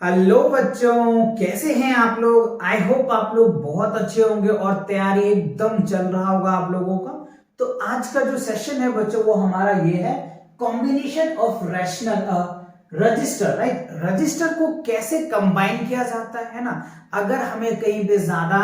Hello बच्चों, कैसे हैं आप लोग। आई होप आप लोग बहुत अच्छे होंगे और तैयारी एकदम चल रहा होगा आप लोगों का। तो आज का जो सेशन है बच्चों वो हमारा ये है combination of rational register. Right, register को कैसे कंबाइन किया जाता है ना। अगर हमें कहीं पे ज्यादा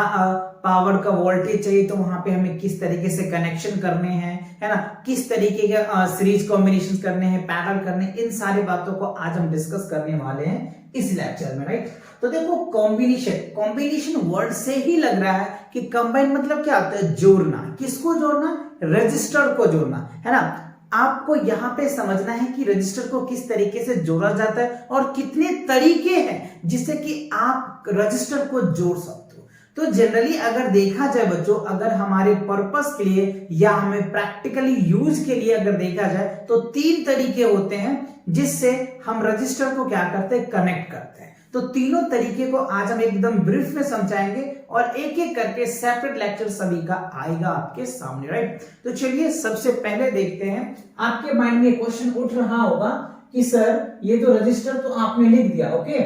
पावर का वोल्टेज चाहिए तो वहां पे हमें किस तरीके से कनेक्शन करने हैं, है ना, किस तरीके के सीरीज कॉम्बिनेशन करने हैं, पैरेलल करने, इन सारी बातों को आज हम डिस्कस करने वाले हैं इस लेक्चर में। राइट, तो देखो कॉम्बिनेशन, कॉम्बिनेशन वर्ड से ही लग रहा है कि कंबाइन मतलब क्या होता है, जोड़ना। किसको जोड़ना? रजिस्टर को जोड़ना, है ना। आपको यहां पे समझना है कि रजिस्टर को किस तरीके से जोड़ा जाता है और कितने तरीके हैं जिससे कि आप रजिस्टर को जोड़ सकते हो। तो जनरली अगर देखा जाए बच्चों, अगर हमारे पर्पस के लिए या हमें प्रैक्टिकली यूज के लिए अगर देखा जाए तो तीन तरीके होते हैं जिससे हम रजिस्टर को क्या करते हैं, कनेक्ट करते हैं। तो तीनों तरीके को आज हम एकदम ब्रीफ में समझाएंगे और एक एक करके सेपरेट लेक्चर सभी का आएगा आपके सामने। राइट, तो चलिए सबसे पहले देखते हैं। आपके माइंड में क्वेश्चन उठ रहा होगा कि सर ये तो रजिस्टर तो आपने लिख दिया, ओके,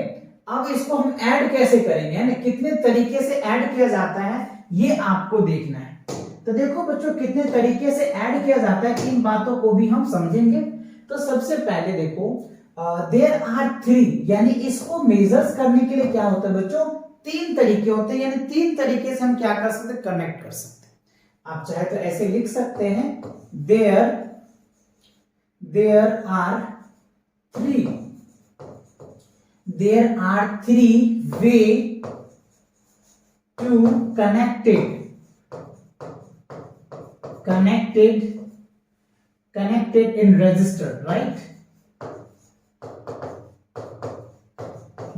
अब इसको हम ऐड कैसे करेंगे, यानी कितने तरीके से ऐड किया जाता है ये आपको देखना है। तो देखो बच्चों कितने तरीके से ऐड किया जाता है, इन बातों को भी हम समझेंगे। तो सबसे पहले देखो देयर आर थ्री, यानी इसको मेजर्स करने के लिए क्या होता है बच्चों, तीन तरीके होते हैं। यानी तीन तरीके से हम क्या कर सकते हैं, कनेक्ट कर सकते हैं। आप चाहे तो ऐसे लिख सकते हैं, there are three, there are three way to connected in register, right?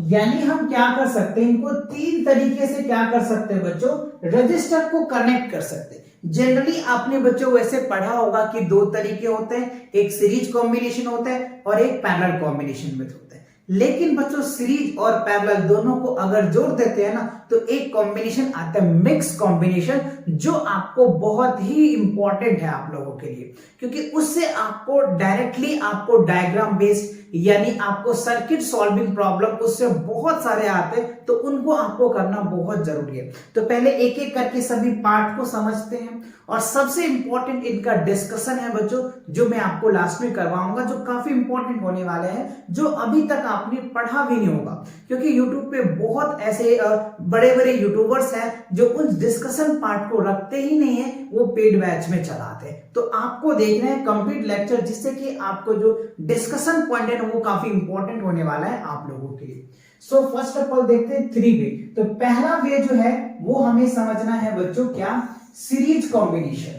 यानी हम क्या कर सकते हैं, इनको तीन तरीके से क्या कर सकते हैं बच्चों, रजिस्टर को कनेक्ट कर सकते हैं। जनरली आपने बच्चों वैसे पढ़ा होगा कि दो तरीके होते हैं, एक सीरीज कॉम्बिनेशन होता है और एक पैरेलल कॉम्बिनेशन में होता है। लेकिन बच्चों सीरीज और पैरेलल दोनों को अगर जोड़ देते हैं ना तो एक कॉम्बिनेशन आता है, मिक्स कॉम्बिनेशन, जो आपको बहुत ही इंपॉर्टेंट है आप लोगों के लिए, क्योंकि उससे आपको डायरेक्टली आपको डायग्राम बेस्ड यानी आपको सर्किट सॉल्विंग प्रॉब्लम उससे बहुत सारे आते हैं, तो उनको आपको करना बहुत जरूरी है। तो पहले एक एक करके सभी पार्ट को समझते हैं और सबसे इंपॉर्टेंट इनका डिस्कशन है बच्चों, जो मैं आपको लास्ट में करवाऊंगा, जो काफी इंपॉर्टेंट होने वाले हैं, जो अभी तक आपने पढ़ा भी नहीं होगा, क्योंकि यूट्यूब पे बहुत ऐसे बड़े बड़े यूट्यूबर्स हैं जो उन डिस्कशन पार्ट को रखते ही नहीं है, वो पेड बैच में चलाते हैं। तो आपको देखना है कंप्लीट लेक्चर, जिससे कि आपको जो डिस्कशन पॉइंट है वो काफी इंपॉर्टेंट होने वाला है आप लोगों के लिए। सो फर्स्ट ऑफ ऑल देखते हैं थ्री वे। तो पहला वे जो है वो हमें समझना है बच्चों, क्या, सीरीज कॉम्बिनेशन,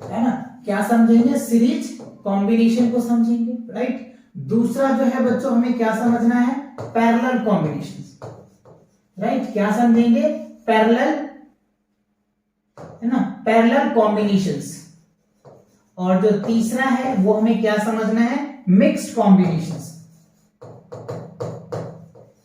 है ना। क्या समझेंगे, सीरीज कॉम्बिनेशन को समझेंगे। राइट, दूसरा जो है बच्चों हमें क्या समझना है, पैरेलल कॉम्बिनेशन। राइट, क्या समझेंगे, पैरेलल, है ना, पैरेलल कॉम्बिनेशंस। और जो तीसरा है वो हमें क्या समझना है, mixed combinations,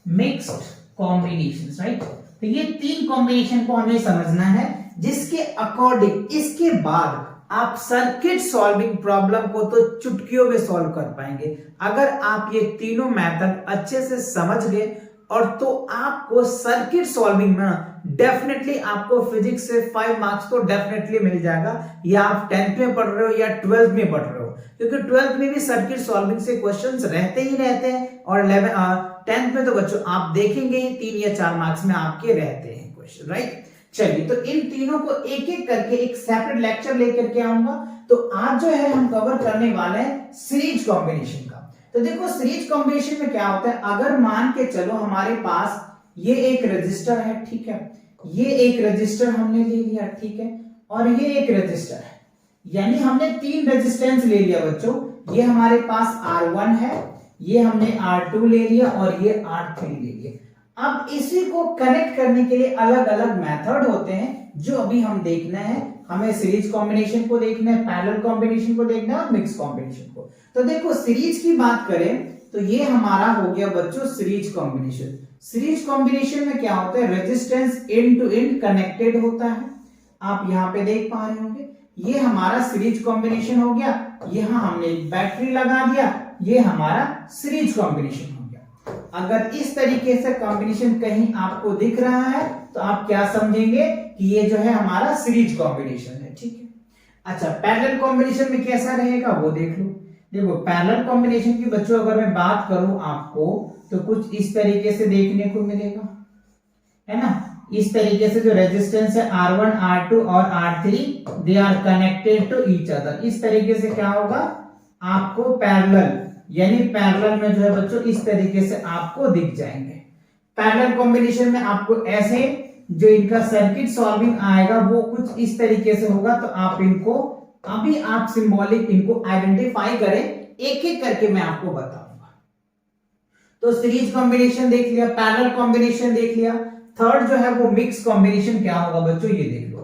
mixed combinations. Right, तो ये तीन कॉम्बिनेशन को हमें समझना है, जिसके अकॉर्डिंग इसके बाद आप सर्किट सॉल्विंग प्रॉब्लम को तो चुटकियों में सॉल्व कर पाएंगे। अगर आप ये तीनों मेथड अच्छे से समझ गए और तो आपको सर्किट सॉल्विंग में डेफिनेटली आपको फिजिक्स से 5 मार्क्स तो डेफिनेटली मिल जाएगा, या आप 10th में पढ़ रहे हो या 12th में पढ़ रहे हो, क्योंकि 12th में भी सर्किट सॉल्विंग से क्वेश्चंस रहते ही रहते हैं, और 10th में तो बच्चों आप देखेंगे 3 या 4 मार्क्स में आपके रहते हैं क्वेश्चन। राइट, चलिए तो इन तीनों को एक एक करके एक सेपरेट लेक्चर लेकर के आऊंगा। तो आज जो है हम कवर करने वाले हैं सीरीज कॉम्बिनेशन का। तो देखो सीरीज कॉम्बिनेशन में क्या होता है, अगर मान के चलो हमारे पास ये एक रजिस्टर है, ठीक है, ये एक रजिस्टर हमने ले लिया, ठीक है, और ये एक रजिस्टर है, यानी हमने तीन रेजिस्टेंस ले लिया बच्चों। ये हमारे पास R1 है, ये हमने R2 ले लिया और ये R3 ले लिया। अब इसी को कनेक्ट करने के लिए अलग अलग मेथड होते हैं, जो अभी हम देखना है। हमें सीरीज कॉम्बिनेशन को देखना है, पैरेलल कॉम्बिनेशन को देखना है और मिक्स कॉम्बिनेशन को। तो देखो सीरीज की बात करें तो ये हमारा हो गया बच्चों सीरीज कॉम्बिनेशन। सीरीज कॉम्बिनेशन में क्या होता है, resistance end to end connected होता है। आप यहाँ पे देख पा रहे होंगे, ये हमारा सीरीज कॉम्बिनेशन हो गया। यहां हमने बैटरी लगा दिया, ये हमारा सीरीज कॉम्बिनेशन हो गया। अगर इस तरीके से कॉम्बिनेशन कहीं आपको दिख रहा है तो आप क्या समझेंगे कि ये जो है हमारा सीरीज कॉम्बिनेशन है, ठीक है। अच्छा, पैरेलल कॉम्बिनेशन में कैसा रहेगा वो देख लो। देखो पैरेलल कॉम्बिनेशन की बच्चों अगर मैं बात करूं आपको तो कुछ इस तरीके से देखने को मिलेगा, है ना। इस तरीके से जो रेजिस्टेंस है R1, R2 और R3 they are connected to each other. इस तरीके से क्या होगा आपको पैरेलल, यानी पैरेलल में जो है बच्चों इस तरीके से आपको दिख जाएंगे। पैरेलल कॉम्बिनेशन में आपको ऐसे जो इनका सर्किट सॉल्विंग आएगा वो कुछ इस तरीके से होगा। तो आप इनको अभी आप सिंबॉलिक इनको आइडेंटिफाई करें, एक एक करके मैं आपको बताऊंगा। तो सीरीज कॉम्बिनेशन देख लिया, पैरेलल कॉम्बिनेशन देख लिया। थर्ड जो है वो मिक्स कॉम्बिनेशन क्या होगा बच्चों, ये देख लो।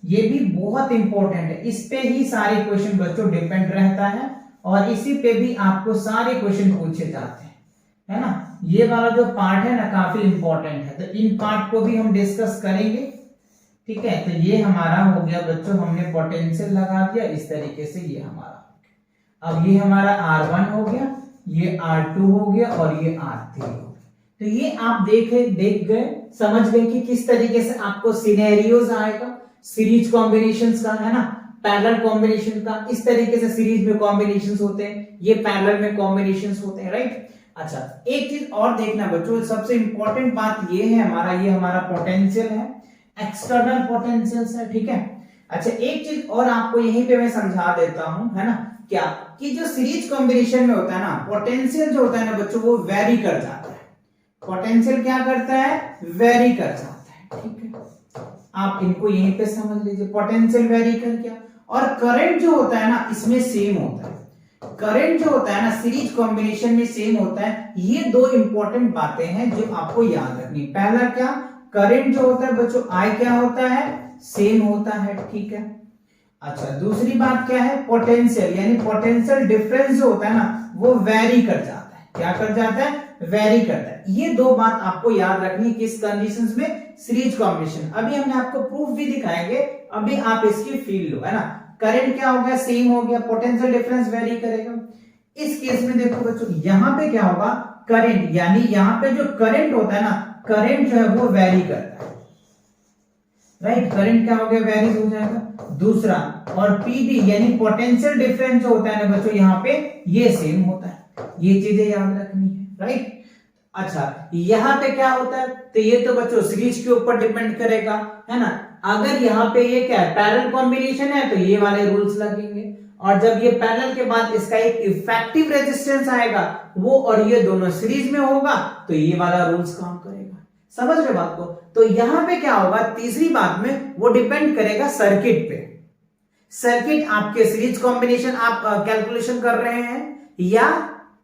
ये भी बहुत इंपॉर्टेंट है, इस पे ही सारे क्वेश्चन बच्चों डिपेंड रहता है और इसी पे भी आपको सारे क्वेश्चन पूछे जाते हैं, है ना। ये वाला जो पार्ट है ना काफी इंपॉर्टेंट है, तो इन पार्ट को भी हम डिस्कस करेंगे, ठीक है। तो ये हमारा हो गया बच्चों, हमने पोटेंशियल लगा दिया इस तरीके से, ये हमारा। अब ये हमारा R1 हो गया, ये R2 हो गया और ये R3 हो गया। तो ये आप देख गए, समझ गए कि किस तरीके से आपको सिनेरियोज आएगा सीरीज कॉम्बिनेशंस का, है ना, पैरेलल कॉम्बिनेशन का। इस तरीके से सीरीज में कॉम्बिनेशंस होते हैं, ये पैरेलल में कॉम्बिनेशंस होते हैं, राइट। अच्छा, एक चीज और देखना बच्चों, सबसे इंपॉर्टेंट बात ये है हमारा, ये हमारा पोटेंशियल है, एक्सटर्नल पोटेंशियल है, ठीक है। अच्छा, एक चीज और आपको यहीं पे मैं समझा देता हूं, है ना, क्या कि जो सीरीज कॉम्बिनेशन में होता है ना, पोटेंशियल जो होता है ना बच्चों वो वेरी कर जाता है। पोटेंशियल क्या करता है, वेरी कर जाता है, ठीक है। आप इनको यहीं पे समझ लीजिए, पोटेंशियल वेरी कर गया। और करंट जो होता है ना इसमें सेम होता है, करंट जो होता है ना सीरीज कॉम्बिनेशन में सेम होता है। ये दो इंपॉर्टेंट बातें हैं जो आपको याद रखनी। पहला क्या, करंट जो होता है बच्चों आई क्या होता है, सेम होता है, ठीक है। अच्छा, दूसरी बात क्या है, पोटेंशियल, यानी पोटेंशियल डिफरेंस जो होता है ना वो वेरी कर जाता है। क्या कर जाता है, वेरी करता है। ये दो बात आपको याद रखनी किस कंडीशंस में, सीरीज कॉम्बिनेशन। अभी हमने आपको प्रूफ भी दिखाएंगे, अभी आप इसकी फील लो, है ना। करंट क्या हो गया, सेम हो गया, पोटेंशियल डिफरेंस वेरी करेगा। इस केस में देखो बच्चों यहां पे क्या होगा, करंट, यानी यहां पे जो करंट होता है ना, करंट जो है वो वेरी करता है, राइट। करंट क्या हो गया, वेरी हो जाएगा। दूसरा, और पीडी यानी पोटेंशियल डिफरेंस जो होता है ना बच्चों यहाँ पे ये सेम होता है। ये चीजें याद रखनी है, राइट। अच्छा, यहां पे क्या होता है, तो ये तो बच्चों सीरीज के ऊपर डिपेंड करेगा, है ना। अगर यहाँ पे ये क्या है, पैरेलल कॉम्बिनेशन है तो ये वाले रूल्स लगेंगे, और जब ये पैरेलल के बाद इसका एक इफेक्टिव रेजिस्टेंस आएगा वो और ये दोनों सीरीज में होगा तो ये वाला रूल्स काम करेगा। समझ रहे बात को। तो यहां पे क्या होगा, तीसरी बात में वो डिपेंड करेगा सर्किट पे। सर्किट आपके सीरीज कॉम्बिनेशन आप कैलकुलेशन कर रहे हैं या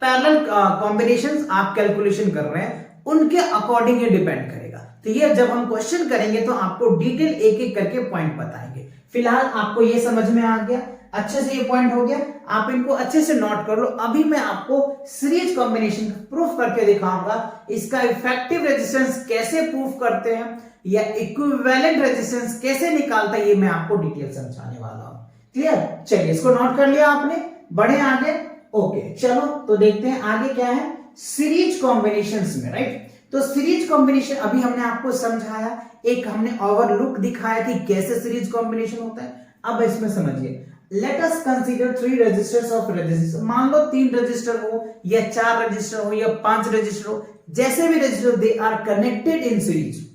पैरेलल कॉम्बिनेशंस आप कैलकुलेशन कर रहे हैं, उनके अकॉर्डिंग ये डिपेंड करेगा। तो ये जब हम क्वेश्चन करेंगे तो आपको डिटेल एक एक करके पॉइंट बताएंगे। फिलहाल आपको ये समझ में आ गया, अच्छे से ये पॉइंट हो गया, आप इनको अच्छे से नोट कर लो। अभी मैं आपको सीरीज कॉम्बिनेशन प्रूफ करके दिखाऊंगा, इसका इफेक्टिव रेजिस्टेंस कैसे प्रूफ करते हैं या इक्विवेलेंट रेजिस्टेंस कैसे निकालता है, ये मैं आपको डिटेल समझाने वाला हूं। क्लियर, चलिए इसको नोट कर लिया आपने, बढ़े आगे। ओके, चलो तो देखते हैं आगे क्या है सीरीज कॉम्बिनेशंस में, राइट। तो सीरीज कॉम्बिनेशन अभी हमने आपको समझाया, एक हमने ओवरलुक दिखाया कि कैसे सीरीज कॉम्बिनेशन होता है। अब इसमें समझिए, let us consider 3 resistors of resistance. मान लो 3 रजिस्टर हो या 4 रजिस्टर हो या 5 रजिस्टर हो, जैसे भी resistor they are connected in series.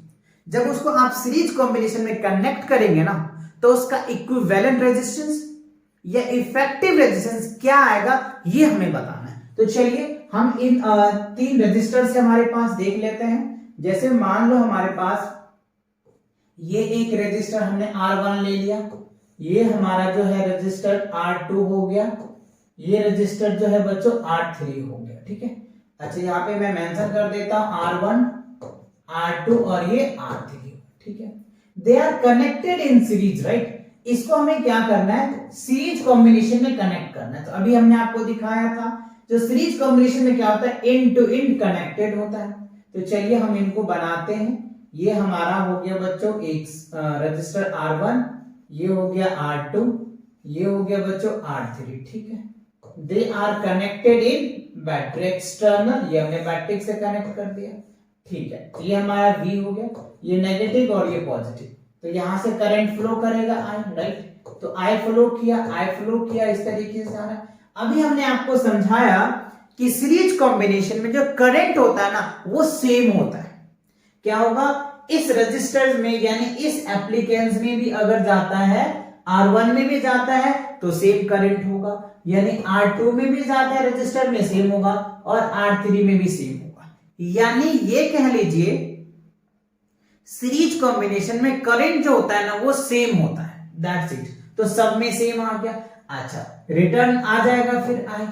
जब उसको आप सीरीज कॉम्बिनेशन में कनेक्ट करेंगे ना तो उसका इक्विवेलेंट रेजिस्टेंस या इफेक्टिव रेजिस्टेंस क्या आएगा ये हमें बताना है। तो चलिए हम इन 3 रजिस्टर से हमारे पास देख लेते हैं। जैसे मान लो हमारे पास ये एक रजिस्टर हमने R1 ले लिया, ये हमारा जो है रजिस्टर R2 हो गया, ये रजिस्टर जो है बच्चों R3 हो गया, ठीक है। अच्छा, यहाँ पे मैं मेंशन कर देता हूं R1, R2 और ये R3, ठीक है। They are connected in series, right. इसको हमें क्या करना है, सीरीज कॉम्बिनेशन में कनेक्ट करना है। तो अभी हमने आपको दिखाया था जो सीरीज कॉम्बिनेशन में क्या होता है, एंड टू एंड कनेक्टेड होता है। तो चलिए हम इनको बनाते हैं। ये हमारा हो गया बच्चों एक रजिस्टर R1, ये हो गया R2, ये हो गया बच्चों R3, ठीक है। They are connected in battery external, ये हमने बैटरी से कनेक्ट कर दिया, ठीक है। ये हमारा V हो गया, ये नेगेटिव और ये पॉजिटिव, तो यहां से करंट फ्लो करेगा I, राइट। तो I फ्लो किया इस तरीके से आ रहा है। अभी हमने आपको समझाया कि सीरीज कॉम्बिनेशन में जो करंट होता है ना वो सेम होता है। क्या होगा, इस रजिस्टर्स में यानी इस एप्लीकेंस में भी अगर जाता है, R1 में भी जाता है तो सेम करंट होगा, यानी R2 में भी जाता है रजिस्टर में सेम होगा और R3 में भी सेम होगा। यानी ये कह लीजिए सीरीज कॉम्बिनेशन में करंट जो होता है ना वो सेम होता है, दैट्स इट। तो सब में सेम आ गया। अच्छा, रिटर्न आ जाएगा फिर I।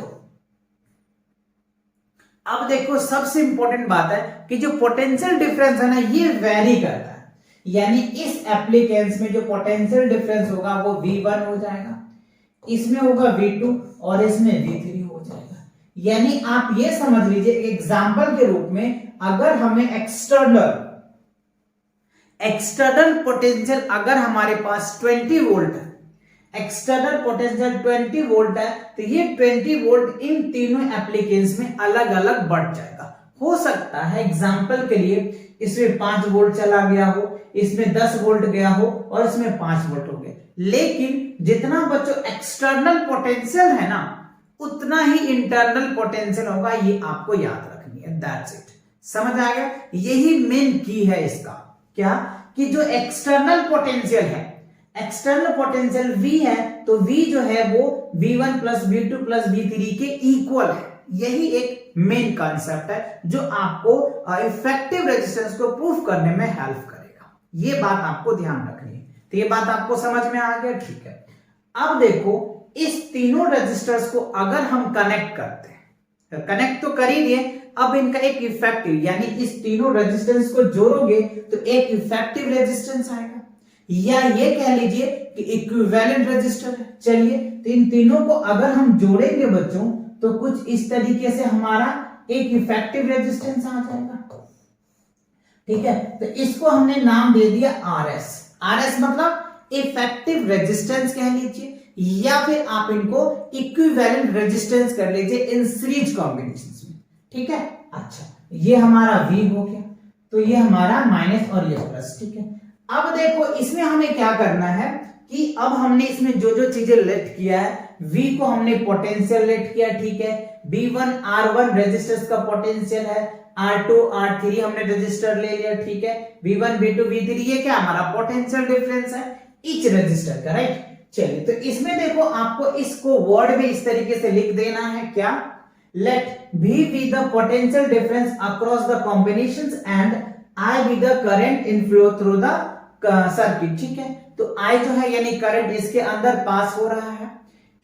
अब देखो सबसे इंपॉर्टेंट बात है कि जो पोटेंशियल डिफरेंस है ना ये वेरी करता है, यानी इस एप्लीकेंस में जो पोटेंशियल डिफरेंस होगा वो V1 हो जाएगा, इसमें होगा V2 और इसमें V3 हो जाएगा। यानी आप ये समझ लीजिए एग्जांपल के रूप में, अगर हमें एक्सटर्नल पोटेंशियल अगर हमारे पास 20 वोल्ट है, एक्सटर्नल पोटेंशियल 20 वोल्ट है, तो ये 20 वोल्ट इन तीनों एप्लीकेंस में अलग अलग बढ़ जाएगा। हो सकता है एग्जांपल के लिए इसमें 5 वोल्ट चला गया हो, इसमें 10 वोल्ट गया हो और इसमें 5 वोल्ट हो गए, लेकिन जितना बच्चों एक्सटर्नल पोटेंशियल है ना उतना ही इंटरनल पोटेंशियल होगा, ये आपको याद रखनी है, दैट्स इट। समझ आ गया, यही मेन की है इसका, क्या कि जो एक्सटर्नल पोटेंशियल है, एक्सटर्नल पोटेंशियल V है तो V जो है वो V1 plus V2 plus V3 के इक्वल है। यही एक मेन कॉन्सेप्ट है जो आपको इफेक्टिव रेजिस्टेंस को प्रूव करने में हेल्प करेगा। ये बात आपको ध्यान रखनी है। तो ये बात आपको समझ में आ गया, ठीक है। अब देखो इस तीनों रेजिस्टर्स को अगर हम कनेक्ट करते हैं, कनेक्ट तो कर ही दिए, अब इनका एक इफेक्टिव यानी इस तीनों रेजिस्टेंस को जोड़ोगे तो एक इफेक्टिव रेजिस्टेंस आएगा, या ये कह लीजिए कि इक्विवेलेंट रेजिस्टर है। चलिए, तो इन तीनों को अगर हम जोड़ेंगे बच्चों तो कुछ इस तरीके से हमारा एक इफेक्टिव रेजिस्टेंस आ जाएगा, ठीक है। तो इसको हमने नाम दे दिया RS। RS मतलब इफेक्टिव रेजिस्टेंस कह लीजिए, या फिर आप इनको इक्विवेलेंट रेजिस्टेंस कर लीजिए इन सीरीज कॉम्बिनेशंस में, ठीक है। अच्छा, ये हमारा V हो गया, तो ये हमारा माइनस और ये प्लस, ठीक है। अब देखो इसमें हमें क्या करना है कि अब हमने इसमें जो जो चीजें लेट किया है, V को हमने पोटेंशियल लेट किया, ठीक है। B1 R1 रेजिस्टर्स का पोटेंशियल है, R2 R3 हमने रेजिस्टर ले लिया, ठीक है। V1 V2 V3 ये क्या हमारा पोटेंशियल डिफरेंस है ईच रेजिस्टर का, राइट। चलिए, तो इसमें देखो आपको इसको वर्ड में इस तरीके से लिख देना है, क्या, late V be the potential difference across the combinations and I be the current inflow through the circuit, ठीक है। तो I जो है यानी करंट इसके अंदर पास हो रहा है।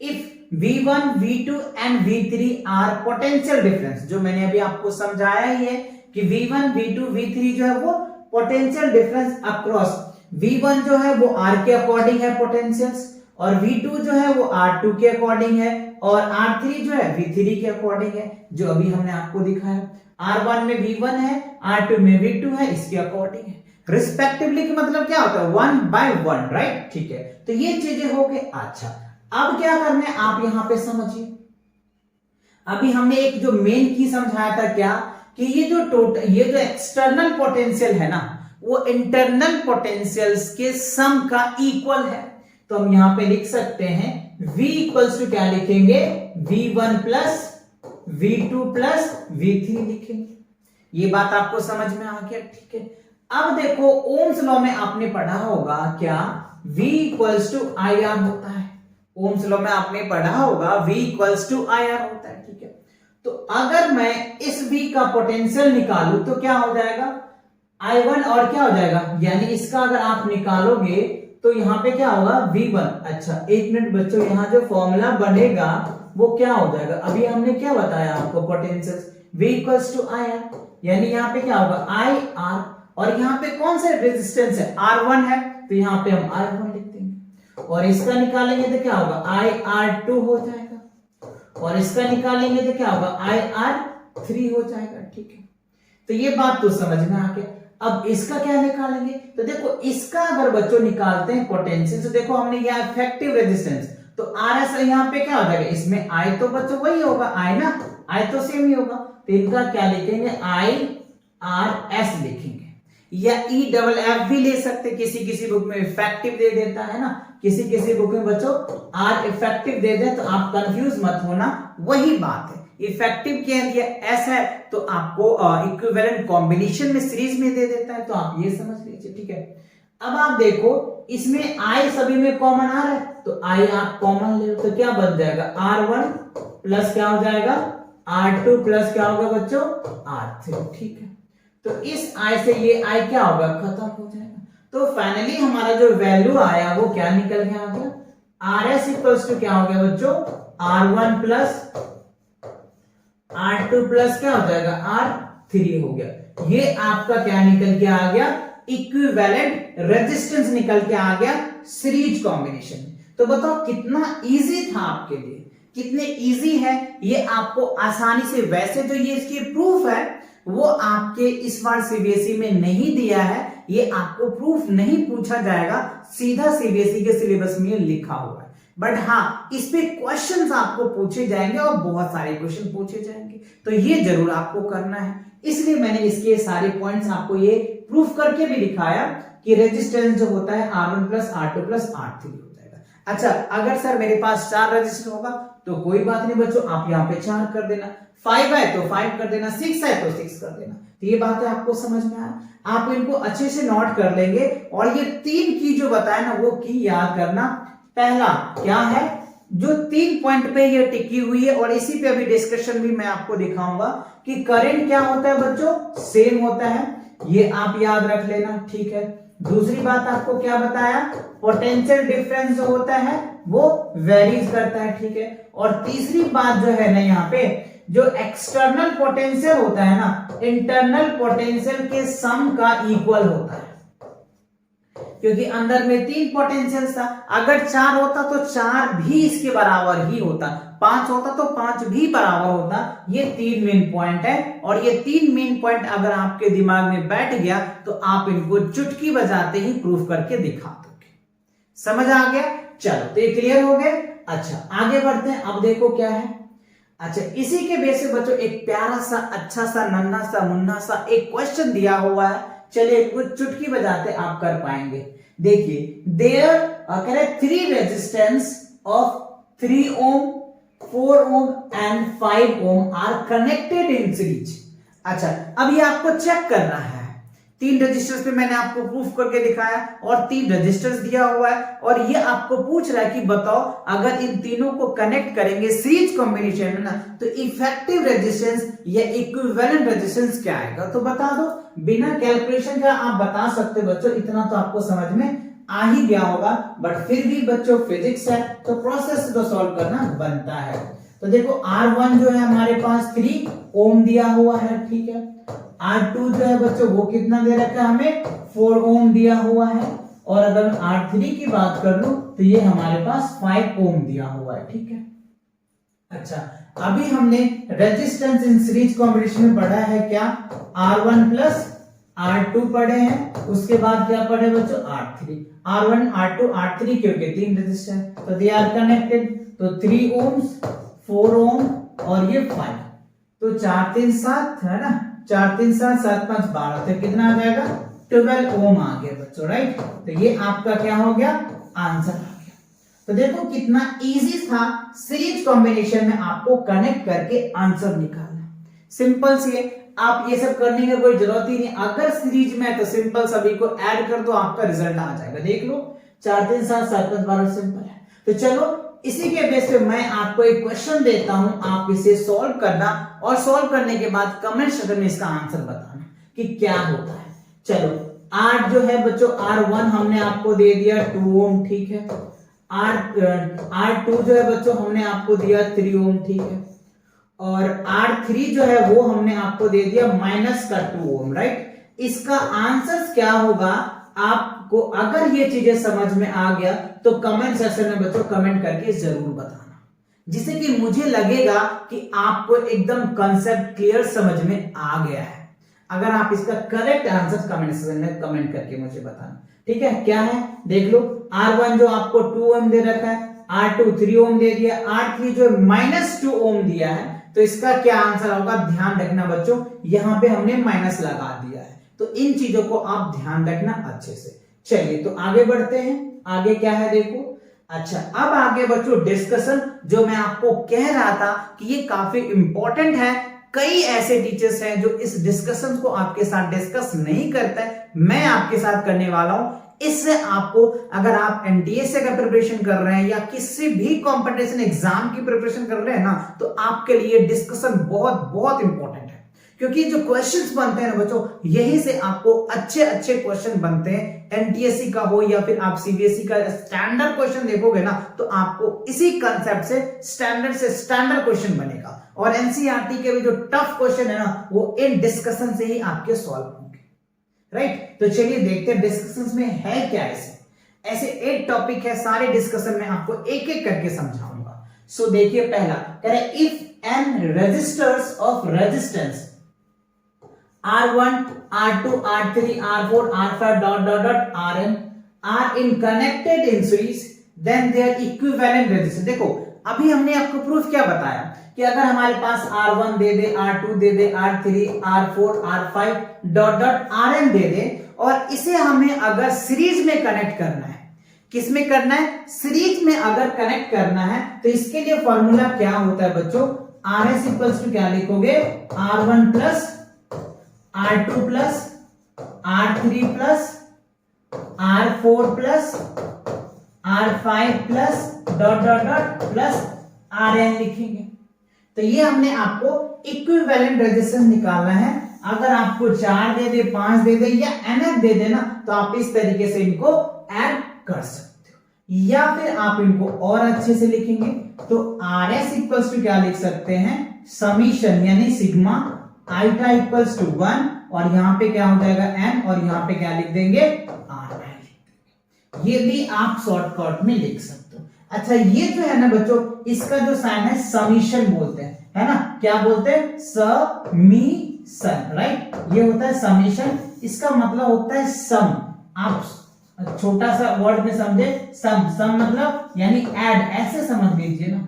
If V1 V2 and V3 are potential difference, जो मैंने अभी आपको समझाया ही है कि V1 V2 V3 जो है वो पोटेंशियल डिफरेंस अक्रॉस, V1 जो है वो R के अकॉर्डिंग है पोटेंशियल्स, और V2 जो है वो R2 के अकॉर्डिंग है, और R3 जो है V3 के अकॉर्डिंग है, जो अभी हमने आपको दिखाया। R1 में V1 है, R2 में V2 है, इसके अकॉर्डिंग है रिस्पेक्टिवली, कि मतलब क्या होता है 1 by 1, राइट, ठीक है। तो ये चीजें हो गई। अच्छा, अब क्या करना है आप यहां पे समझिए, अभी हमने एक जो मेन की समझाया था, क्या कि ये जो एक्सटर्नल पोटेंशियल है ना वो इंटरनल पोटेंशियल्स के सम का इक्वल है। तो हम यहां पे लिख सकते हैं V इक्वल्स टू क्या लिखेंगे, V1 plus V2 plus V3 लिखेंगे। ये बात आपको समझ में आ गया, ठीक है। अब देखो ओम्स लॉ में आपने पढ़ा होगा, क्या V इक्वल्स टू IR होता है। ओम्स लॉ में आपने पढ़ा होगा V इक्वल्स टू IR होता है, ठीक है। तो अगर मैं इस V का पोटेंशियल निकालूं तो क्या हो जाएगा, I1 और क्या हो जाएगा, यानी इसका अगर आप निकालोगे तो यहां पे क्या होगा V1। अच्छा, एक मिनट बच्चों, यहां जो फॉर्मूला बनेगा वो क्या हो जाएगा, अभी हमने क्या बताया आपको potential V equals to IR, यानी यहां पे क्या होगा IR, और यहां पे कौन सा रेजिस्टेंस है R1 है, तो यहां पे हम R1 लिख देंगे, और इसका निकालेंगे तो क्या होगा IR2 हो जाएगा, और इसका निकालेंगे तो क्या होगा IR3 हो जाएगा, ठीक है। तो ये बात तो समझ में आ गया। अब इसका क्या निकालेंगे, तो देखो इसका अगर बच्चों निकालते हैं पोटेंशियल, तो देखो हमने यह इफेक्टिव रेजिस्टेंस, तो RS यहां पे क्या हो जाएगा, इसमें I तो बच्चों वही होगा I ना, आई तो सेम ही होगा, तो इनका क्या लिखेंगे, IRS लिखेंगे, या EFF भी ले सकते, किसी किसी बुक में इफेक्टिव दे देता है ना, किसी किसी बुक में बच्चों R इफेक्टिव दे दे, तो आप कंफ्यूज मत होना, वही बात है। इफेक्टिव क्या दिया, S है, तो आपको इक्विवेलेंट कॉम्बिनेशन में सीरीज में दे देता है, तो आप ये समझ लीजिए, ठीक है। अब आप देखो इसमें I सभी में कॉमन आ रहा है, तो I आप कॉमन ले लो, तो क्या बन जाएगा, R1 प्लस क्या हो जाएगा, R2 प्लस क्या होगा बच्चों, R3, ठीक है। तो इस I से ये I क्या होगा, खत्म हो जाएगा। तो फाइनली हमारा जो वैल्यू आया वो क्या निकल के आ गया, RS इक्वल्स टू क्या हो गया बच्चों, R1 प्लस R2 प्लस क्या हो जाएगा, R3 हो गया। ये आपका क्या निकल के आ गया, इक्विवेलेंट रेजिस्टेंस निकल के आ गया सीरीज कॉम्बिनेशन। तो बताओ कितना इजी था आपके लिए, कितने इजी है ये, आपको आसानी से, वैसे तो ये इसकी प्रूफ है, वो आपके इस बार सीबीएसई में नहीं दिया है, ये आपको प्रूफ नहीं पूछा जाएगा, सीधा सीबीएसई के सिलेबस में लिखा हुआ है, बट हाँ इस पे क्वेश्चंस आपको पूछे जाएंगे और बहुत सारे क्वेश्चन पूछे जाएंगे, तो ये जरूर आपको करना है। इसलिए मैंने इसके सारे पॉइंट्स आपको ये प्रूफ करके भी दिखाया कि रेजिस्टेंस जो होता है R1 plus R2 plus R3 हो जाएगा। अच्छा, अगर सर मेरे पास 4 रजिस्टर होगा तो कोई बात नहीं बच्चों, आप यहाँ पे 4 कर देना, 5 है तो 5 कर देना, 6 है तो 6 कर देना। तो ये बात है आपको समझ में आया, आप इनको अच्छे से नोट कर लेंगे, और ये 3 की जो बताया ना वो की याद करना। पहला क्या है, जो 3 पॉइंट पे ये टिकी हुई है, और इसी पे अभी डिस्कशन भी मैं आपको दिखाऊंगा कि करंट क्या होता है बच्चों, सेम होता है, ये आप याद रख लेना, ठीक है। दूसरी बात आपको क्या बताया, पोटेंशियल डिफरेंस जो होता है वो वेरीज करता है, ठीक है। और तीसरी बात जो है ना यहाँ पे, जो एक्सटर्नल पोटेंशियल होता है ना, इंटरनल पोटेंशियल के सम का इक्वल होता है, क्योंकि अंदर में 3 पोटेंशियल था, अगर 4 होता तो 4 भी इसके बराबर ही होता, 5 होता तो 5 भी बराबर होता। ये 3 मेन पॉइंट है, और ये 3 मेन पॉइंट अगर आपके दिमाग में बैठ गया तो आप इनको चुटकी बजाते ही प्रूफ करके दिखा दोगे। समझ आ गया, चलो तो ये क्लियर हो गए। अच्छा आगे बढ़ते हैं, अब देखो क्या है। अच्छा इसी के बेस पे बच्चों एक प्यारा सा अच्छा सा नन्हा सा मुन्ना सा एक क्वेश्चन दिया हुआ है, चलिए कुछ चुटकी बजाते आप कर पाएंगे। देखिए देयर कह रहे 3 resistance of 3 ohm 4 ohm and 5 ohm are connected in series. अच्छा अब ये आपको चेक करना है, 3 रजिस्टर्स पे मैंने आपको प्रूफ करके दिखाया और 3 रजिस्टर्स दिया हुआ है, और ये आपको पूछ रहा है कि बताओ अगर इन तीनों को कनेक्ट करेंगे सीरीज कॉम्बिनेशन में ना, तो इफेक्टिव रेजिस्टेंस या इक्विवेलेंट रेजिस्टेंस क्या आएगा। तो बता दो, बिना कैलकुलेशन का आप बता सकते हो बच्चों, इतना तो आपको समझ में आ ही गया होगा, बट फिर भी बच्चों फिजिक्स है तो प्रोसेस तो सॉल्व करना बनता है। तो देखो R1 जो है हमारे पास 3 ओम दिया हुआ है, ठीक है। R2 जो है बच्चों वो कितना दे रखा है हमें, 4 ओम दिया हुआ है, और अगर R3 की बात कर लूं तो ये हमारे पास 5 ओम दिया हुआ है, ठीक है। अच्छा अभी हमने रेजिस्टेंस इन सीरीज कॉम्बिनेशन में पढ़ा है क्या, R1 प्लस R2 पढ़े हैं, उसके बाद क्या पढ़े बच्चों, R3, R1 R2 R3 क्योंकि 3 रेजिस्टर तो दे आर कनेक्टेड, तो 3 ओम्स 4 ओम और ये 5, तो 4 3 7 है ना, 4 3 7 7 5 12, तो कितना आ जाएगा 12 ओम आ गया बच्चों, राइट। तो ये आपका क्या हो गया, आंसर आ गया। तो देखो कितना इजी था सीरीज कॉम्बिनेशन में आपको कनेक्ट करके आंसर निकालना, सिंपल सी है, आप ये सब करने की कोई जरूरत ही नहीं। अगर सीरीज में है तो सिंपल सभी को ऐड कर दो, आपका रिजल्ट आ जाएगा, देख लो 4 3 7 7 5 12, सिंपल है। तो चलो इसी के बेस पे मैं आपको एक क्वेश्चन देता हूं, आप इसे सॉल्व करना, और सॉल्व करने के बाद कमेंट सेक्शन में इसका आंसर बताना कि क्या होता है। चलो R जो है बच्चों, R1 हमने आपको दे दिया 2 ओम, ठीक है। R2 जो है बच्चों हमने आपको दिया 3 ओम, ठीक है। और R3 जो है वो हमने आपको दे दिया माइनस का 2 ओम, राइट। इसका आंसर क्या होगा, आपको अगर ये चीजें समझ में आ गया तो कमेंट सेक्शन में बच्चों कमेंट करके जरूर बताना, जिससे कि मुझे लगेगा कि आपको एकदम कंसेप्ट क्लियर समझ में आ गया है। अगर आप इसका करेक्ट आंसर कमेंट सेक्शन में कमेंट करके मुझे बताना, ठीक है। क्या है देख लो, R1 जो आपको 2 ओम दे रखा है, R2 3 ओम दे दिया, R3 जो -2 ओम दिया है, तो इसका क्या आंसर होगा, ध्यान रखना बच्चों, यहां पे हमने माइनस लगा दिया है, तो इन चीजों को आप ध्यान रखना अच्छे से। चलिए तो आगे बढ़ते हैं, आगे क्या है देखो। अच्छा, अब आगे बच्चों डिस्कशन, जो मैं आपको कह रहा था कि ये काफी इंपॉर्टेंट है, कई ऐसे टीचर्स हैं जो इस डिस्कशन को आपके साथ डिस्कस नहीं करते, मैं आपके साथ करने वाला हूं। इससे आपको, अगर आप एनटीएसए का प्रिपरेशन कर रहे हैं या किसी भी कंपटीशन एग्जाम की प्रिपरेशन कर रहे हैं ना, तो आपके लिए डिस्कशन बहुत बहुत इंपॉर्टेंट है, क्योंकि जो क्वेश्चंस बनते हैं ना बच्चों, यही से आपको अच्छे अच्छे क्वेश्चन बनते हैं। एनटीएससी का हो या फिर आप सीबीएसई का स्टैंडर्ड क्वेश्चन देखोगे ना, तो आपको इसी कंसेप्ट से स्टैंडर्ड क्वेश्चन बनेगा, और एनसीईआरटी के भी जो टफ क्वेश्चन है ना, वो इन डिस्कशन से ही आपके सॉल्व होंगे, राइट। तो चलिए देखते हैं डिस्कशन में है क्या। ऐसे 8 टॉपिक है, सारे डिस्कशन में आपको एक एक करके समझाऊंगा। सो देखिए, पहला कह रहे if n resistors of resistance R1, R2, R3, R4, R5 dot dot dot Rn are in connected in series, then their equivalent resistance। देखो अभी हमने आपको प्रूफ क्या बताया कि अगर हमारे पास R1 दे दे, R2 दे दे, R3, R4, R5 dot dot Rn दे दे, और इसे हमें अगर सीरीज में कनेक्ट करना है, किस में करना है, सीरीज में अगर कनेक्ट करना है, तो इसके लिए फॉर्मूला क्या होता है बच्चों, Rs इक्वल्स टू क्या लिखोगे, R1 plus R2 plus R3 plus R4 plus R5 plus dot dot dot plus Rn लिखेंगे। तो ये हमने आपको इक्विवेलेंट रेजिस्टेंस निकालना है। अगर आपको 4 दे दे, 5 दे दे या nf दे देना, तो आप इस तरीके से इनको ऐड कर सकते हो, या फिर आप इनको और अच्छे से लिखेंगे। तो Rs इक्वल्स टू क्या लिख सकते हैं, समीशन यानी सिग्मा आइटा इक्वल्स टू 1, और यहां पे क्या हो जाएगा n, और यहां पे क्या लिख देंगे, r। ये भी आप शॉर्टकट में लिख सकते हो। अच्छा, ये जो है ना बच्चों, इसका जो साइन है समीशन बोलते हैं, है ना, क्या बोलते हैं, समीशन, राइट। ये होता है समीशन, इसका मतलब होता है सम। आप छोटा सा वर्ड में समझे, सम, सम मतलब यानी ऐड, ऐसे समझ लीजिए ना,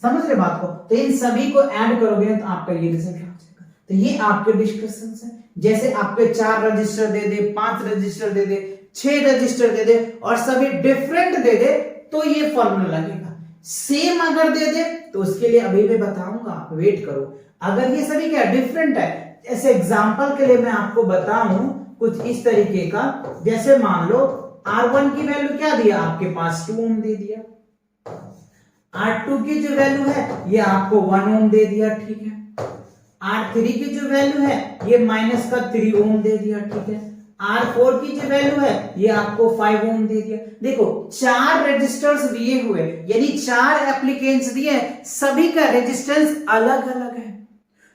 समझ रहे बात को। तो इन सभी को ऐड करोगे तो आपका ये रिजल्ट आ जाएगा। तो ये आपके डिस्कशन है। जैसे आपके 4 रजिस्टर दे दे, 5 रजिस्टर दे दे, 6 रजिस्टर दे दे, और सभी डिफरेंट दे दे, तो ये फॉर्मूला लगेगा। सेम अगर दे दे तो उसके लिए अभी मैं बताऊंगा, आप वेट करो। अगर ये सभी क्या डिफरेंट है, ऐसे एग्जांपल के लिए मैं आपको बताऊं कुछ इस तरीके का, जैसे मान लो R1 की वैल्यू क्या दिया आपके पास, 2 ओम दे दिया। R2 की जो वैल्यू है ये आपको 1 ओम दे दिया, ठीक है। R3 की जो वैल्यू है ये माइनस का 3 ओम दे दिया, ठीक है। R4 की जो वैल्यू है ये आपको 5 ओम दे दिया। देखो 4 रेजिस्टर्स दिए हुए, यानी 4 एप्लीकेंट्स दिए, सभी का रेजिस्टेंस अलग अलग है।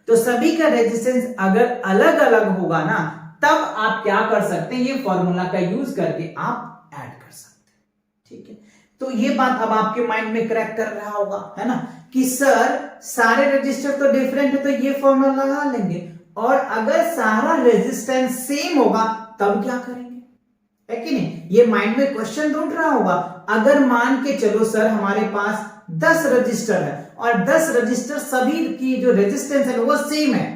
तो सभी का रेजिस्टेंस अगर अलग अलग होगा ना, तब आप क्या कर सकते हैं, ये फॉर्मूला का यूज करके आप ऐड कर सकते हैं, ठीक है। तो ये बात अब आपके माइंड में क्रैक कर रहा होगा, है ना, कि सर सारे रजिस्टर तो डिफरेंट है, तो ये फॉर्मूला लगा लेंगे, और अगर सारा रेजिस्टेंस सेम होगा तब क्या करेंगे, है कि नहीं। ये माइंड में क्वेश्चन उठ रहा होगा। अगर मान के चलो सर हमारे पास 10 रजिस्टर है, और 10 रजिस्टर सभी की जो रेजिस्टेंस है वो सेम है,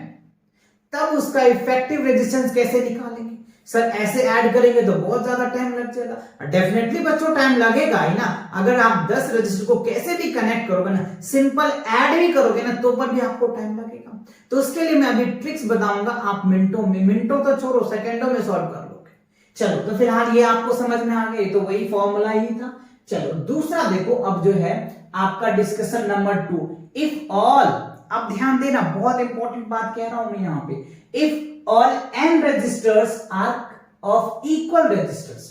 तब उसका इफेक्टिव रेजिस्टेंस कैसे निकालेंगे। सर ऐसे ऐड करेंगे तो बहुत ज्यादा टाइम लग जाएगा। डेफिनेटली बच्चों टाइम लगेगा ही ना। अगर आप 10 रजिस्टर को कैसे भी कनेक्ट करोगे ना, सिंपल ऐड भी करोगे ना, तो पर भी आपको टाइम लगेगा। तो उसके लिए मैं अभी ट्रिक्स बताऊंगा, आप मिनटों तो छोड़ो, सेकेंडों में सॉल्व कर लोगे। चलो तो फिलहाल ये आपको समझ में आ गई, तो वही फॉर्मूला ही था। चलो दूसरा देखो, अब जो है आपका डिस्कशन नंबर 2, इफ ऑल, अब ध्यान देना, बहुत इंपॉर्टेंट बात कह रहा हूं मैं यहां पे, if all n registers are of equal resistors,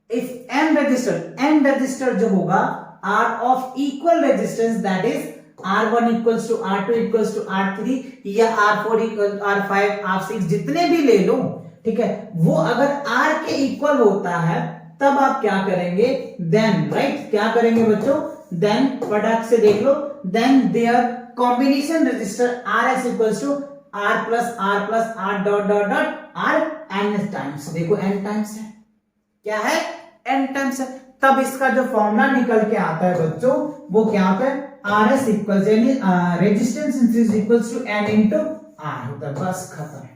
if n register जो होगा are of equal resistance, that is R1 equals to R2 equals to R3 या R4 equals R5 R6 जितने भी ले लो, ठीक है, वो अगर R के इक्वल होता है तब आप क्या करेंगे, then, राइट, क्या करेंगे बच्चों, then प्रोडक्ट से देख लो, then their combination resistor Rs equals to R plus R dot dot dot R n times. देखो n टाइम्स है, क्या है, n टाइम्स है। तब इसका जो फॉर्मूला निकल के आता है बच्चों, वो क्या आता है, आर एस इक्वल यानी resistance in series equals to n into R होता है, बस खत्म।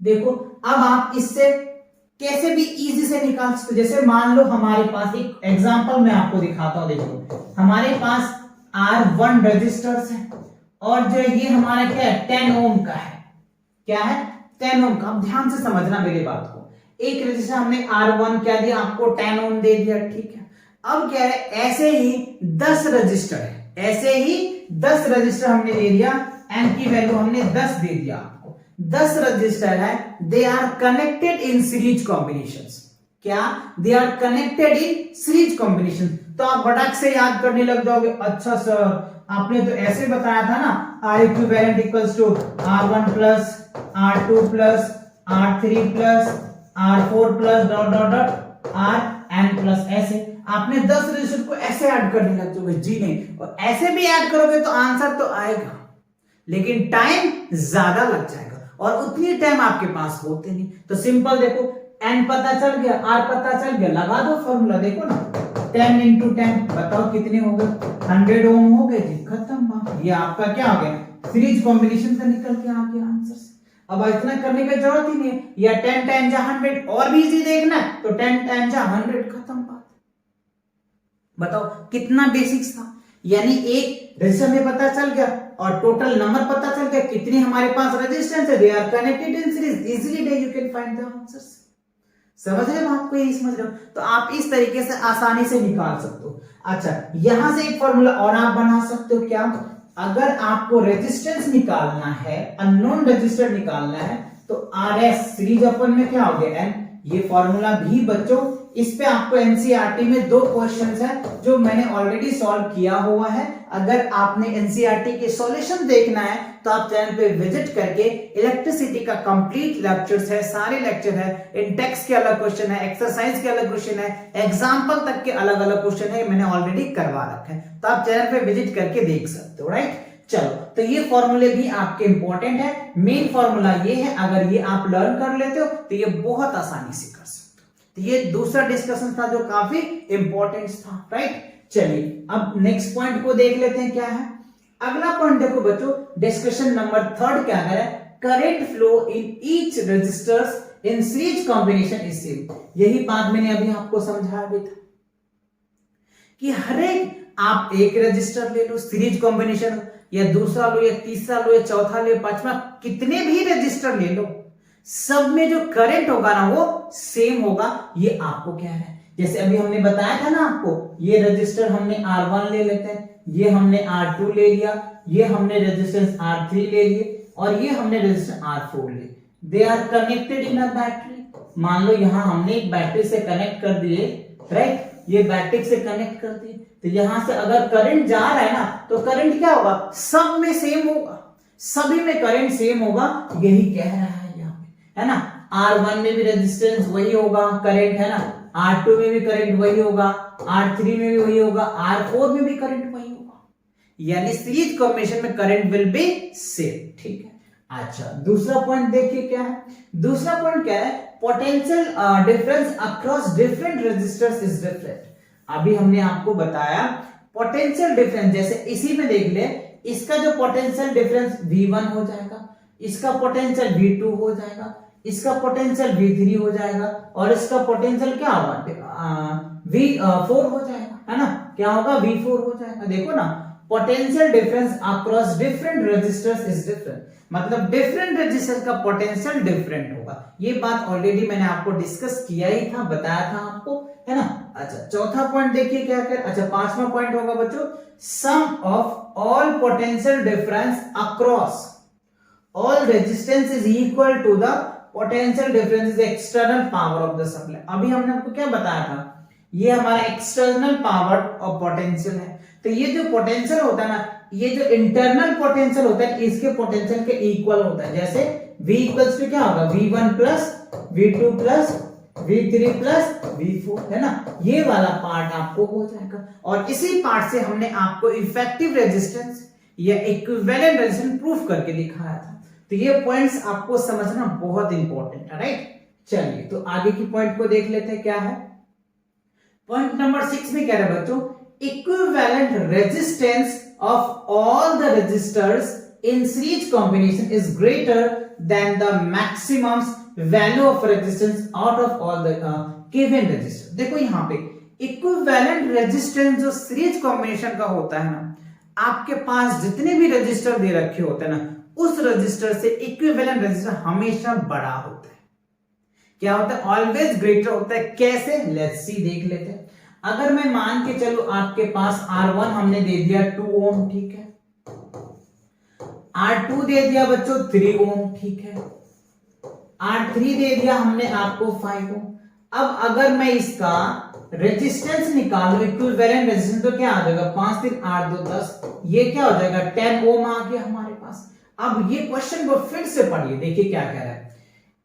देखो अब आप इससे कैसे भी इजी से निकाल सकते। जैसे मान लो हमारे पास एक एग्जांपल मैं आपको दिखाता हूं, देखो हमारे पास R1 रजिस्टर्स है और जो ये हमारा क्या है 10 ओम का है, क्या है 10 ओम का। अब ध्यान से समझना मेरी बात को, एक रजिस्टर हमने R1 क्या दिया आपको 10 ओम दे दिया, ठीक है। अब क्या है ऐसे ही 10 रजिस्टर है, ऐसे ही 10 रजिस्टर हमने दे दिया, n की वैल्यू हमने 10 दे दिया आपको। 10 रजिस्टर है, they are connected in series combinations. क्या they are connected in series combination. तो आप फटाक से याद करने लग जाओगे, अच्छा सर आपने तो ऐसे बताया था ना R equivalent equals to R1 plus R2 plus R3 plus R4 plus dot dot dot Rn plus. ऐसे आपने 10 रजिस्टर को ऐसे ऐड करने लग जाओगे, जी नहीं। और ऐसे भी ऐड करोगे तो आंसर तो आएगा, लेकिन टाइम ज्यादा लग जाएगा और उतनी टाइम आपके पास होते नहीं। तो सिंपल देखो n पता चल गया, r पता चल गया, लगा दो फॉर्मूला, देखो ना 10 इंटू 10 बताओ कितने हो गए, 100 ओम हो गए जी, खत्म। ये आपका क्या हो गया सीरीज कॉम्बिनेशन का निकल के आ गया आंसर से। अब इतना करने की जरूरत ही नहीं है, या 10 टाइम्स 100 और भी इजी देखना है तो 10 टाइम्स 100, खत्म बात। बताओ कितना बेसिक्स था, यानी एक रजिस्टर में पता चल गया और टोटल नंबर पता चल गया, कितनी हमारे पास रेजिस्टेंस है, they are connected in series, easily you can find the answers. समझ रहे हो आपको, यही समझ रहे हो, तो आप इस तरीके से आसानी से निकाल सकते हो। अच्छा यहां से एक फॉर्मूला और आप बना सकते हो, क्या अगर आपको रेजिस्टेंस निकालना है, अननोन रेजिस्टर निकालना है, तो आर एस सीरीज अपन में क्या हो गया एन। ये फॉर्मूला भी बच्चों इस पे आपको एनसीईआरटी में 2 क्वेश्चंस है जो मैंने ऑलरेडी सॉल्व किया हुआ है। अगर आपने एनसीईआरटी के सॉल्यूशन देखना है तो आप चैनल पे विजिट करके इलेक्ट्रिसिटी का कंप्लीट लेक्चर्स है, सारे लेक्चर है, इंटेक्स के अलग क्वेश्चन है, एक्सरसाइज के अलग क्वेश्चन है, एग्जाम्पल तक के अलग अलग क्वेश्चन है, मैंने ऑलरेडी करवा रखा है, तो आप चैनल पे विजिट करके देख सकते हो, राइट। चलो तो ये फॉर्मूले भी आपके इंपॉर्टेंट है। मेन फॉर्मूला ये है, अगर ये आप लर्न कर लेते हो तो ये बहुत आसानी से कर सकते हो। तो ये दूसरा डिस्कशन था जो काफी इंपॉर्टेंट था, राइट। चलिए अब नेक्स्ट पॉइंट को देख लेते हैं क्या है। अगला पॉइंट देखो बच्चों, डिस्कशन नंबर 3 क्या है, current flow in each resistors in series combination is same. यही बात मैंने अभी आपको समझाया भी था कि हर एक आप एक रजिस्टर ले लो सीरीज कॉम्बिनेशन, या दूसरा लो, या तीसरा लो, या चौथा लो, पांचवा, कितने भी रजिस्टर ले लो, सब में जो करंट होगा ना वो सेम होगा। ये आपको क्या है, जैसे अभी हमने बताया था ना आपको, ये रजिस्टर हमने R1 ले लेते हैं, ये हमने R2 ले लिया, ये हमने रेजिस्टेंस R3 ले लिए, और ये हमने रेजिस्टेंस R4 ले। They are connected in a battery. मान लो यहां हमने एक बैटरी से कनेक्ट कर दिए, राइट, ये बैटरी से कनेक्ट कर दिए, तो यहां से अगर करंट जा रहा है ना तो करंट क्या होगा, सब में सेम होगा, सभी में करंट सेम होगा। यही कह रहा है यहाँ पे, है ना। R1 में भी रेजिस्टेंस वही होगा, करंट, है ना। R2 में भी करंट वही होगा, R3 में भी वही होगा, R4 में भी करंट वही होगा, यानी सीरीज कॉम्बिनेशन में करंट विल बी सेम, ठीक है। अच्छा दूसरा पॉइंट देखिए क्या है, दूसरा पॉइंट क्या है, potential difference across different resistors is different. अभी हमने आपको बताया पोटेंशियल डिफरेंस, जैसे इसी में देख ले, इसका जो पोटेंशियल डिफरेंस V1 हो जाएगा, इसका पोटेंशियल V2 हो जाएगा, इसका पोटेंशियल V3 हो जाएगा, और इसका पोटेंशियल क्या होगा V4 हो जाएगा, है ना। क्या होगा V4 हो जाएगा। देखो ना, potential difference across different resistors is different, मतलब डिफरेंट रेजिस्टर का पोटेंशियल डिफरेंट होगा। ये बात ऑलरेडी मैंने आपको डिस्कस किया ही था, बताया था आपको, है ना। अच्छा चौथा पॉइंट देखिए क्या कर, अच्छा पांचवा पॉइंट होगा बच्चों, sum of all potential difference across all resistance is equal to the potential difference is external power of the supply. अभी हमने आपको क्या बताया था, ये हमारा एक्सटर्नल पावर ऑफ पोटेंशियल है। तो ये जो पोटेंशियल होता है ना, ये जो इंटरनल पोटेंशियल होता है इसके पोटेंशियल के इक्वल होता है। जैसे V इक्वल्स टू क्या होगा, V1 plus V2 plus V3 plus V4, है ना। ये वाला पार्ट आपको हो जाएगा, और इसी पार्ट से हमने आपको इफेक्टिव रेजिस्टेंस या इक्विवेलेंट रेजिस्टेंस प्रूफ करके दिखाया था। तो ये पॉइंट्स आपको समझना बहुत इंपॉर्टेंट है, राइट। चलिए तो आगे की पॉइंट को देख लेते हैं क्या है। पॉइंट नंबर 6 में कह रहे हैं बच्चों, equivalent resistance of all the resistors in series combination is greater than the maximum value of resistance out of all the given resistors। देखो यहाँ पे इक्विवेलेंट रेजिस्टेंस जो सीरीज कॉम्बिनेशन का होता है ना, आपके पास जितने भी रजिस्टर दे रखे होते हैं ना, उस रजिस्टर से इक्विवेलेंट रजिस्टर हमेशा बड़ा होता है। क्या होता है? ऑलवेज ग्रेटर होता है। कैसे? लेट्स सी, देख लेते हैं। अगर मैं मान के चलो आपके पास R1 हमने दे दिया 2 ओम, ठीक है, R2 दे दिया बच्चों 3 ओम, ठीक है, R3 दे दिया हमने आपको 5 ओम। अब अगर मैं इसका रेजिस्टेंस निकालू, इक्विवेलेंट रेजिस्टेंस, तो क्या आ जाएगा? 5 3 8 2 10, ये क्या हो जाएगा? 10 ओम आ गया हमारे पास। अब ये क्वेश्चन को फिर से पढ़िए, देखिए क्या कह रहा है।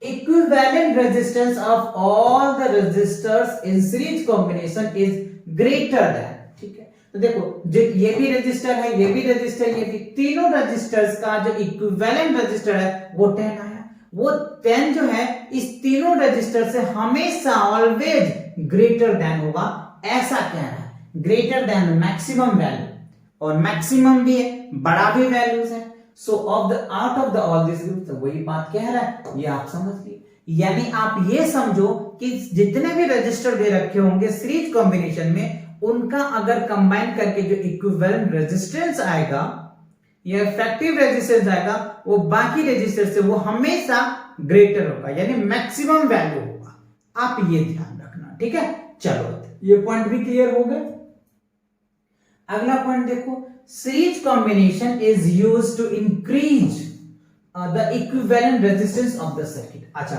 Equivalent resistance of all the resistors in series combination is greater than, ठीक है। तो देखो, जो ये भी रजिस्टर है, ये भी रजिस्टर, ये भी, तीनों रजिस्टर्स का जो इक्विवेलेंट रजिस्टर है वो 10 आया। वो 10 जो है इस तीनों रजिस्टर से हमेशा ऑलवेज ग्रेटर देन होगा, ऐसा कहना है। ग्रेटर देन मैक्सिमम वैल्यू, और मैक्सिमम भी है, बड़ा भी वैल्यूज है। सो of the out of the all this group, तो वही बात कह रहा है, ये आप समझ लीजिए। यानी आप ये समझो कि जितने भी रजिस्टर दे रखे होंगे सीरीज कॉम्बिनेशन में, उनका अगर कंबाइन करके जो इक्विवेलेंट रेजिस्टेंस आएगा या इफेक्टिव रेजिस्टेंस आएगा, वो बाकी रेजिस्टर से वो हमेशा ग्रेटर होगा, यानी मैक्सिमम वैल्यू होगा। आप ये ध्यान रखना, ठीक है। चलो, ये पॉइंट भी क्लियर हो गए। अगला पॉइंट देखो, series combination is used to increase the equivalent resistance of the circuit. अच्छा,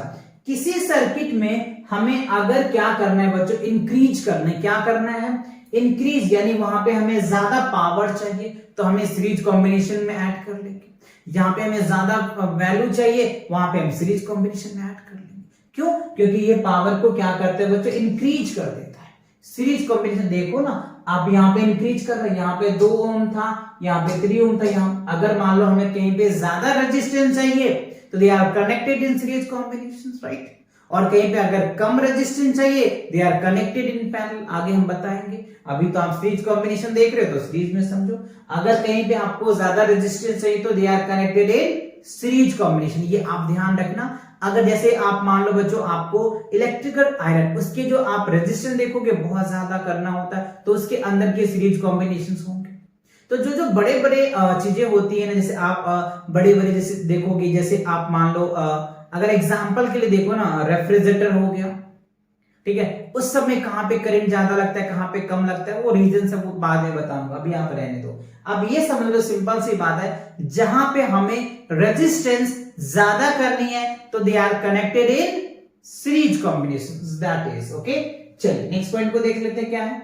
किसी सर्किट में हमें अगर क्या करना है बच्चों? इंक्रीज करना है। क्या करना है? इंक्रीज, यानी वहां पे हमें ज्यादा पावर चाहिए तो हमें सीरीज कॉम्बिनेशन में ऐड कर लेंगे। जहां पे हमें ज्यादा वैल्यू चाहिए वहां पे हम सीरीज कॉम्बिनेशन में ऐड कर लेंगे। क्यों? क्योंकि ये पावर को क्या करते हैं बच्चों? इंक्रीज कर देता है। सीरीज कॉम्बिनेशन देखो ना, आप यहाँ पे इंक्रीज कर रहे हैं, यहाँ पे 2 ओम था, यहाँ पे 3 ओम था। यहाँ अगर मान लो हमें कहीं पे ज्यादा रेजिस्टेंस चाहिए तो they are connected in series combination, right. और कहीं पे अगर कम रेजिस्टेंस चाहिए, they are connected in parallel. आगे हम बताएंगे। अभी तो आप सीरीज कॉम्बिनेशन देख रहे हो तो सीरीज में समझो। अगर कहीं पे आपको ज्यादा रेजिस्टेंस चाहिए तो they are connected in series combination. ये आप ध्यान रखना। अगर जैसे आप मान लो बच्चों, आपको इलेक्ट्रिकल आयरन, उसके जो आप रेजिस्टेंस देखोगे बहुत ज्यादा करना होता है, तो उसके अंदर के सीरीज कॉम्बिनेशन होंगे। तो जो जो बड़े बड़े चीजें होती है ना, जैसे आप बड़े बड़े जैसे देखोगे, जैसे आप मान लो अगर एग्जांपल के लिए देखो ना, रेफ्रिजरेटर हो गया, ठीक है, उस सब में कहां पे करंट ज्यादा लगता है, कहां पे कम लगता है, वो रीजन सब बाद में बताऊंगा, अभी आप रहने दो। अब ये समझ लो, सिंपल सी बात है, जहां पे हमें रेजिस्टेंस ज्यादा करनी है तो they are connected in series combination, that is okay. चलिए नेक्स्ट पॉइंट को देख लेते हैं क्या है।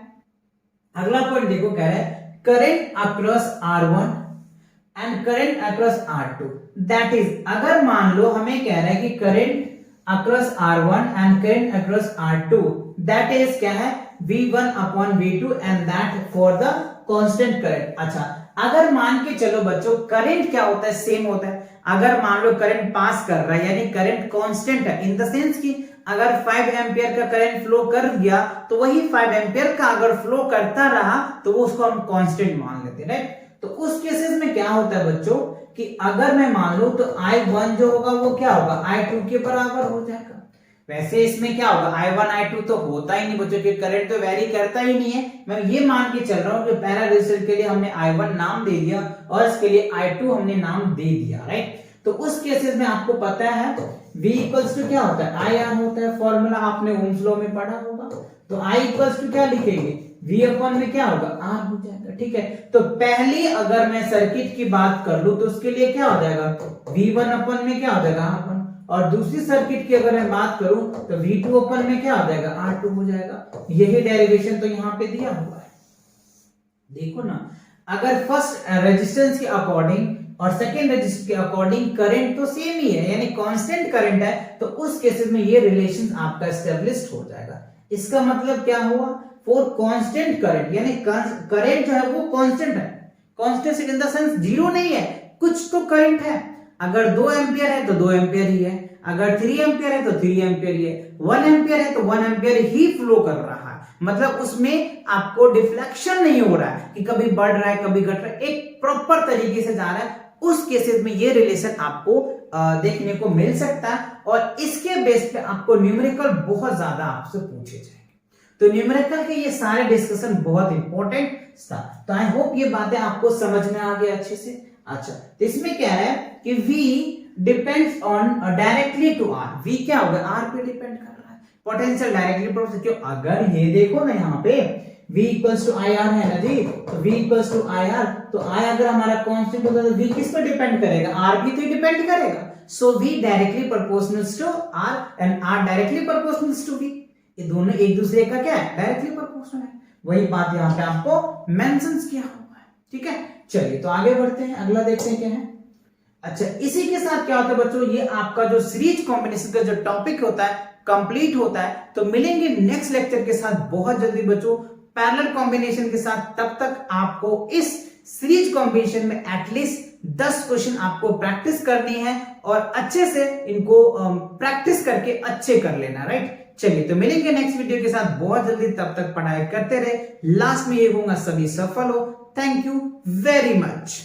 अगला पॉइंट देखो, कह रहा है current across R1 and current across R2, that is, अगर मान लो हमें कह रहा है कि current across R1 and current across R2, that is क्या है? V1 upon V2 and that for the constant current. अच्छा, अगर मान के चलो बच्चों, करंट क्या होता है? सेम होता है। अगर मान लो करंट पास कर रहा है, यानी करंट कांस्टेंट है, इन द सेंस कि अगर 5 एम्पियर का करंट फ्लो कर गया तो वही 5 एम्पियर का अगर फ्लो करता रहा तो वो उसको हम कांस्टेंट मान लेते हैं, राइट। तो उस केसेस में क्या होता है बच्चों कि अगर मैं मान लूं तो I1 जो होगा वो क्या होगा? I2 के बराबर हो जाएगा। वैसे इसमें क्या होगा? I1 I2 तो होता ही नहीं बच्चों, क्योंकि करंट तो वेरी करता ही नहीं है। मैं ये मान के चल रहा हूं कि पहला रेजिस्टर के लिए हमने I1 नाम दे दिया और इसके लिए I2 हमने नाम दे दिया, राइट। तो उस केसेस में आपको पता है V इक्वल्स टू क्या होता है? IR होता है। फॉर्मूला आपने ओम्स लॉ में पढ़ा होगा। तो I इक्वल्स टू क्या लिखेंगे? V अपॉन में क्या होगा? R हो जाएगा, ठीक है। तो पहली अगर मैं सर्किट की बात कर लूं तो उसके लिए क्या हो जाएगा? V1 अपॉन में क्या हो जाएगा? R1। और दूसरी सर्किट की अगर मैं बात करूं तो V2 अपॉन में क्या हो जाएगा? R2 हो जाएगा। यही डेरिवेशन तो यहां पे दिया हुआ है, देखो ना। अगर फर्स्ट रेजिस्टेंस के अकॉर्डिंग और सेकेंड रेजिस्टेंस के अकॉर्डिंग करंट तो सेम ही है, यानी कांस्टेंट करंट है, तो उस केसेस में ये रिलेशन आपका एस्टेब्लिश्ड हो जाएगा। इसका मतलब क्या हुआ? फॉर कांस्टेंट करंट, यानी करंट जो है वो कांस्टेंट है। Constant in the sense zero नहीं है, कुछ तो करंट है। अगर 2 एम्पियर है तो 2 एम्पियर ही है, अगर 3 एम्पियर है तो 3 एम्पियर ही है, 1 एम्पियर है तो 1 एम्पियर ही फ्लो कर रहा है। मतलब उसमें आपको डिफ्लेक्शन नहीं हो रहा है कि कभी बढ़ रहा है कभी घट रहा है, एक प्रॉपर तरीके से जा रहा है। उस केसेस में ये रिलेशन आपको देखने को मिल सकता है और इसके बेस पे आपको न्यूमेरिकल बहुत ज्यादा आपसे पूछे जाएंगे। तो न्यूमेरिकल के ये सारे डिस्कशन बहुत इंपॉर्टेंट था। तो आई होप ये बातें आपको समझ में आ गई अच्छे से। अच्छा, तो इसमें क्या है कि V depends on directly to R। V क्या होगा, R पे डिपेंड कर रहा है, पोटेंशियल डायरेक्टली प्रोपोर्शनल। क्यों, अगर ये देखो ना यहाँ पे V इक्वल्स टू IR है ना जी, तो V इक्वल्स टू IR, तो I अगर हमारा कांस्टेंट होगा तो V किस पे डिपेंड करेगा, R भी तो डिपेंड करेगा। So V directly proportional to R and R directly proportional to V। ये दोनों एक दूसरे का क्या है, डायरेक्टली प्रोपोर्शनल है। वही बात यहाँ पे आपको मेंशन किया हुआ है। ठीक है, चलिए तो आगे बढ़ते हैं, अगला देखते हैं क्या है। अच्छा, इसी के साथ क्या होता है बच्चों, ये आपका जो सीरीज कॉम्बिनेशन का जो टॉपिक होता है कंप्लीट होता है। तो मिलेंगे नेक्स्ट लेक्चर के साथ बहुत जल्दी बच्चों, पैरेलल कॉम्बिनेशन के साथ। तब तक आपको इस सीरीज कॉम्बिनेशन में एटलीस्ट 10 क्वेश्चन आपको प्रैक्टिस करनी है और अच्छे से इनको प्रैक्टिस करके अच्छे कर लेना, राइट। चलिए तो मिलेंगे नेक्स्ट वीडियो के साथ बहुत जल्दी, तब तक पढ़ाई करते रहे। लास्ट में ये कहूंगा, सभी सफल हो। Thank you very much.